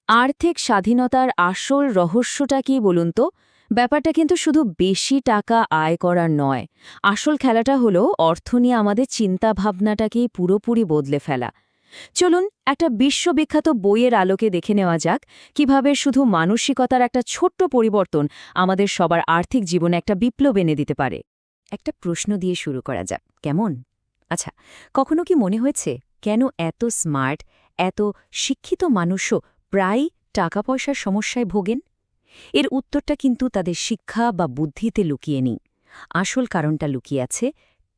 আর্থিক স্বাধীনতার আসল রহস্যটা কি বলুন তো? ব্যাপারটা কিন্তু শুধু বেশি টাকা আয় করার নয়। আসল খেলাটা হলো অর্থ নিয়ে আমাদের চিন্তাভাবনাটাকেই পুরোপুরি বদলে ফেলা। চলুন একটা বিশ্ববিখ্যাত বইয়ের আলোকে দেখে নেওয়া যাক কিভাবে শুধু মানসিকতার একটা ছোট্ট পরিবর্তন আমাদের সবার আর্থিক জীবনে একটা বিপ্লব এনে দিতে পারে। একটা প্রশ্ন দিয়ে শুরু করা যাক, কেমন? আচ্ছা, কখনো কি মনে হয়েছে কেন এত স্মার্ট, এত শিক্ষিত মানুষও প্রায়ই টাকা পয়সার সমস্যায় ভোগেন? এর উত্তরটা কিন্তু তাদের শিক্ষা বা বুদ্ধিতে লুকিয়ে নেই। আসল কারণটা লুকিয়ে আছে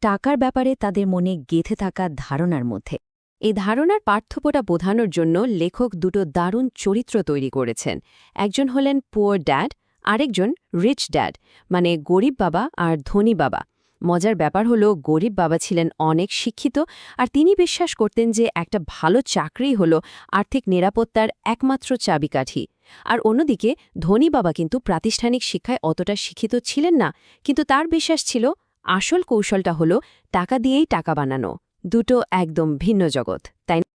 টাকার ব্যাপারে তাদের মনে গেঁথে থাকা ধারণার মধ্যে। এই ধারণার পার্থক্যটা বোঝানোর জন্য লেখক দুটো দারুণ চরিত্র তৈরি করেছেন। একজন হলেন পুয়ার ড্যাড, আরেকজন রিচ ড্যাড, মানে গরিব বাবা আর ধনী বাবা। মজার ব্যাপার হলো গরিব বাবা ছিলেন অনেক শিক্ষিত, আর তিনি বিশ্বাস করতেন যে একটা ভালো চাকরি হলো আর্থিক নিরাপত্তার একমাত্র চাবিকাঠি। আর অন্যদিকে ধনী বাবা কিন্তু প্রাতিষ্ঠানিক শিক্ষায় অতটা শিক্ষিত ছিলেন না, কিন্তু তার বিশ্বাস ছিল আসল কৌশলটা হলো টাকা দিয়েই টাকা বানানো। দুটো একদম ভিন্ন জগৎ, তাই না?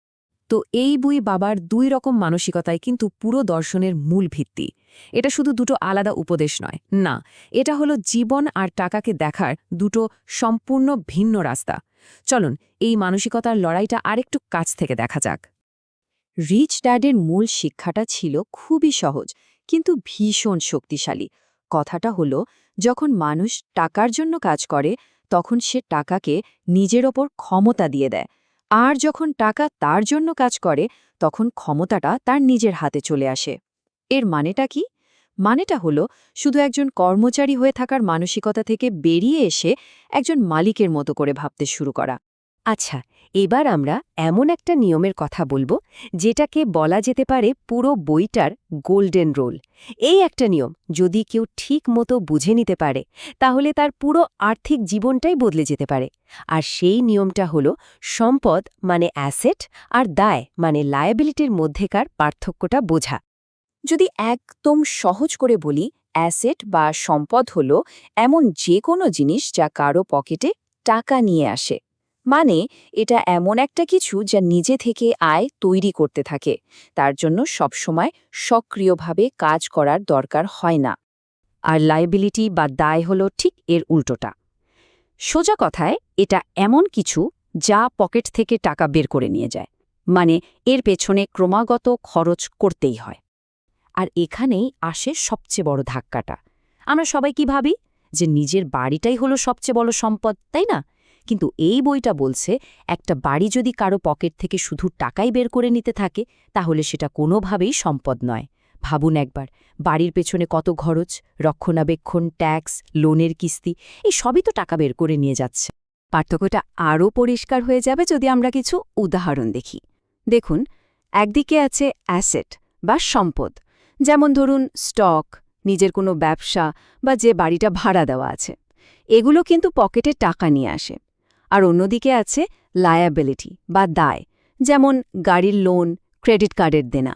তো এই বই বাবার দুই রকম মানসিকতায় কিন্তু পুরো দর্শনের মূল ভিত্তি। এটা শুধু দুটো আলাদা উপদেশ নয়, না, এটা হলো জীবন আর টাকাকে দেখার দুটো সম্পূর্ণ ভিন্ন রাস্তা। চলুন এই মানসিকতার লড়াইটা আরেকটু কাছ থেকে দেখা যাক। রিচ ড্যাডের মূল শিক্ষাটা ছিল খুবই সহজ, কিন্তু ভীষণ শক্তিশালী। কথাটা হলো, যখন মানুষ টাকার জন্য কাজ করে তখন সে টাকাকে নিজের ওপর ক্ষমতা দিয়ে দেয়, আর যখন টাকা তার জন্য কাজ করে তখন ক্ষমতাটা তার নিজের হাতে চলে আসে। এর মানেটা কি? মানেটা হলো শুধু একজন কর্মচারী হয়ে থাকার মানসিকতা থেকে বেরিয়ে এসে একজন মালিকের মতো করে ভাবতে শুরু করা। আচ্ছা, এবার আমরা এমন একটা নিয়মের কথা বলবো যেটাকে বলা যেতে পারে পুরো বইটার গোল্ডেন রুল। এই একটা নিয়ম যদি কেউ ঠিক মতো বুঝে নিতে পারে তাহলে তার পুরো আর্থিক জীবনটাই বদলে যেতে পারে। আর সেই নিয়মটা হলো সম্পদ মানে অ্যাসেট আর দায় মানে লায়াবিলিটির মধ্যেকার পার্থক্যটা বোঝা। যদি একদম সহজ করে বলি, অ্যাসেট বা সম্পদ হলো এমন যে কোনো জিনিস যা কারো পকেটে টাকা নিয়ে আসে। মানে এটা এমন একটা কিছু যা নিজে থেকে আয় তৈরি করতে থাকে, তার জন্য সবসময় সক্রিয়ভাবে কাজ করার দরকার হয় না। আর লায়াবিলিটি বা দায় হলো ঠিক এর উল্টোটা। সোজা কথায় এটা এমন কিছু যা পকেট থেকে টাকা বের করে নিয়ে যায়, মানে এর পেছনে ক্রমাগত খরচ করতেই হয়। আর এখানেই আসে সবচেয়ে বড় ধাক্কাটা। আমরা সবাই কি ভাবি যে নিজের বাড়িটাই হলো সবচেয়ে বড় সম্পদ, তাই না? কিন্তু এই বইটা বলছে একটা বাড়ি যদি কারো পকেট থেকে শুধু টাকাই বের করে নিতে থাকে তাহলে সেটা কোনোভাবেই সম্পদ নয়। ভাবুন একবার, বাড়ির পেছনে কত খরচ, রক্ষণাবেক্ষণ, ট্যাক্স, লোনের কিস্তি, এই সবই তো টাকা বের করে নিয়ে যাচ্ছে। পার্থক্যটা আরও পরিষ্কার হয়ে যাবে যদি আমরা কিছু উদাহরণ দেখি। দেখুন, একদিকে আছে অ্যাসেট বা সম্পদ, যেমন ধরুন স্টক, নিজের কোনো ব্যবসা বা যে বাড়িটা ভাড়া দেওয়া আছে, এগুলো কিন্তু পকেটে টাকা নিয়ে আসে। আর অন্যদিকে আছে লায়াবিলিটি বা দায়, যেমন গাড়ির লোন, ক্রেডিট কার্ডের দেনা।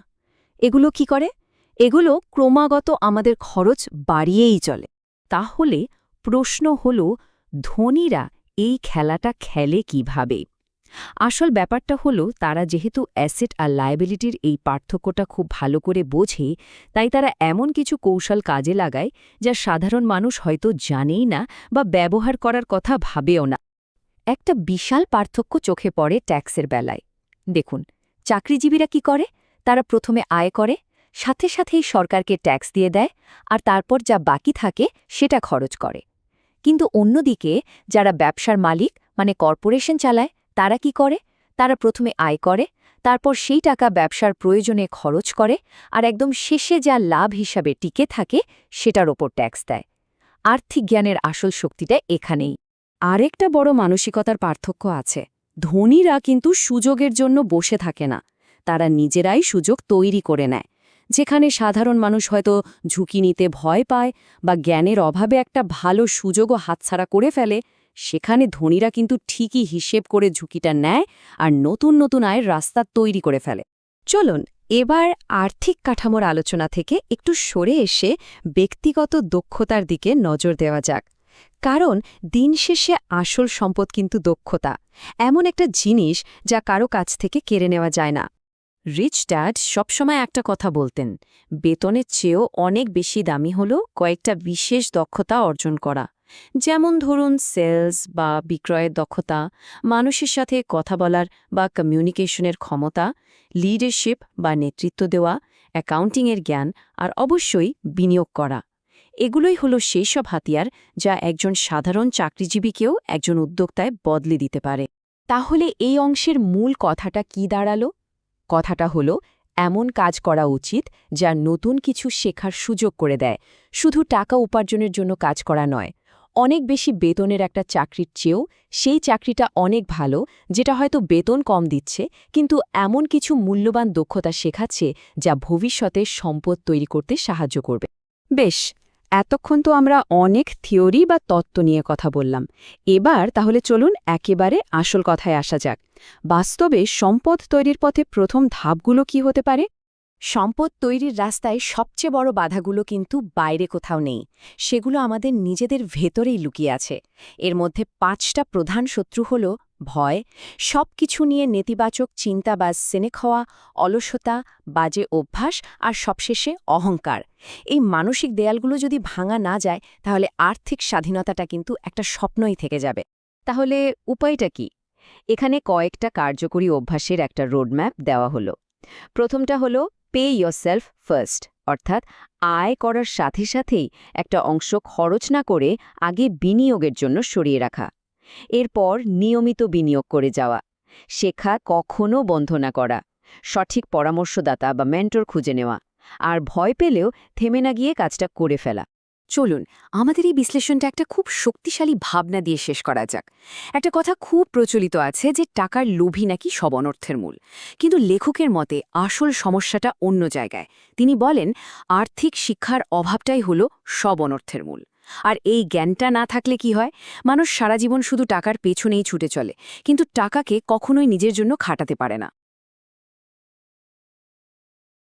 এগুলো কি করে? এগুলো ক্রমাগত আমাদের খরচ বাড়িয়েই চলে। তাহলে প্রশ্ন হল, ধনীরা এই খেলাটা খেলে কিভাবে? আসল ব্যাপারটা হলো, তারা যেহেতু অ্যাসেট আর লায়াবিলিটির এই পার্থক্যটা খুব ভালো করে বোঝে, তাই তারা এমন কিছু কৌশল কাজে লাগায় যা সাধারণ মানুষ হয়তো জানেই না বা ব্যবহার করার কথা ভাবেও না। একটা বিশাল পার্থক্য চোখে পড়ে ট্যাক্সের বেলায়। দেখুন, চাকরিজীবীরা কি করে? তারা প্রথমে আয় করে, সাথে সাথেই সরকারকে ট্যাক্স দিয়ে দেয়, আর তারপর যা বাকি থাকে সেটা খরচ করে। কিন্তু অন্যদিকে যারা ব্যবসার মালিক মানে কর্পোরেশন চালায়, তারা কি করে? তারা প্রথমে আয় করে, তারপর সেই টাকা ব্যবসার প্রয়োজনে খরচ করে, আর একদম শেষে যা লাভ হিসাবে টিকে থাকে সেটার ওপর ট্যাক্স দেয়। আর্থিক জ্ঞানের আসল শক্তিটা এখানেই। আরেকটা বড় মানসিকতার পার্থক্য আছে। ধনীরা কিন্তু সুযোগের জন্য বসে থাকে না, তারা নিজেরাই সুযোগ তৈরি করে নেয়। যেখানে সাধারণ মানুষ হয়তো ঝুঁকি নিতে ভয় পায় বা জ্ঞানের অভাবে একটা ভালো সুযোগও হাতছাড়া করে ফেলে, সেখানে ধনীরা কিন্তু ঠিকই হিসেব করে ঝুঁকিটা নেয় আর নতুন নতুন আয়ের রাস্তা তৈরি করে ফেলে। চলুন এবার আর্থিক কাঠামোর আলোচনা থেকে একটু সরে এসে ব্যক্তিগত দক্ষতার দিকে নজর দেওয়া যাক। কারণ দিন শেষে আসল সম্পদ কিন্তু দক্ষতা, এমন একটা জিনিস যা কারো কাছ থেকে কেড়ে নেওয়া যায় না। রিচ ড্যাড সবসময় একটা কথা বলতেন, বেতনের চেয়েও অনেক বেশি দামি হলো কয়েকটা বিশেষ দক্ষতা অর্জন করা। যেমন ধরুন সেলস বা বিক্রয়ের দক্ষতা, মানুষের সাথে কথা বলার বা কমিউনিকেশনের ক্ষমতা, লিডারশিপ বা নেতৃত্ব দেওয়া, অ্যাকাউন্টিংয়ের জ্ঞান আর অবশ্যই বিনিয়োগ করা। এগুলোই হলো সেই সব হাতিয়ার যা একজন সাধারণ চাকরিজীবীকেও একজন উদ্যোক্তায় বদলে দিতে পারে। তাহলে এই অংশের মূল কথাটা কি দাঁড়ালো? কথাটা হলো এমন কাজ করা উচিত যা নতুন কিছু শেখার সুযোগ করে দেয়, শুধু টাকা উপার্জনের জন্য কাজ করা নয়। অনেক বেশি বেতনের একটা চাকরির চেয়েও সেই চাকরিটা অনেক ভালো, যেটা হয়তো বেতন কম দিচ্ছে কিন্তু এমন কিছু মূল্যবান দক্ষতা শেখাচ্ছে যা ভবিষ্যতে সম্পদ তৈরি করতে সাহায্য করবে। বেশ, এতক্ষণ তো আমরা অনেক থিওরি বা তত্ত্ব নিয়ে কথা বললাম। এবার তাহলে চলুন একেবারে আসল কথায় আসা যাক। বাস্তবে সম্পদ তৈরির পথে প্রথম ধাপগুলো কি হতে পারে? সম্পদ তৈরির রাস্তায় সবচেয়ে বড় বাধাগুলো কিন্তু বাইরে কোথাও নেই, সেগুলো আমাদের নিজেদের ভেতরেই লুকিয়ে আছে। এর মধ্যে ৫টা প্রধান শত্রু হল ভয়, সবকিছু নিয়ে নেতিবাচক চিন্তা বা সেনেক হওয়া, অলসতা, বাজে অভ্যাস আর সবশেষে অহংকার। এই মানসিক দেয়ালগুলো যদি ভাঙা না যায় তাহলে আর্থিক স্বাধীনতাটা কিন্তু একটা স্বপ্নই থেকে যাবে। তাহলে উপায়টা কি? এখানে কয়েকটা কার্যকরী অভ্যাসের একটা রোডম্যাপ দেওয়া হলো। প্রথমটা হলো পে ইয়োরসেলফ ফার্স্ট, অর্থাৎ আয় করার সাথে সাথেই একটা অংশ খরচ না করে আগে বিনিয়োগের জন্য সরিয়ে রাখা। এরপর নিয়মিত বিনিয়োগ করে যাওয়া, শেখা কখনো বন্ধ না করা, সঠিক পরামর্শদাতা বা মেন্টর খুঁজে নেওয়া, আর ভয় পেলেও থেমে না গিয়ে কাজটা করে ফেলা। চলুন আমাদের এই বিশ্লেষণটা একটা খুব শক্তিশালী ভাবনা দিয়ে শেষ করা যাক। একটা কথা খুব প্রচলিত আছে যে টাকার লোভই নাকি সব অনর্থের মূল, কিন্তু লেখকের মতে আসল সমস্যাটা অন্য জায়গায়। তিনি বলেন আর্থিক শিক্ষার অভাবটাই হলো সব অনর্থের মূল। আর এই জ্ঞানটা না থাকলে কি হয়? মানুষ সারা জীবন শুধু টাকার পেছনেই ছুটে চলে, কিন্তু টাকাকে কখনোই নিজের জন্য খাটাতে পারে না।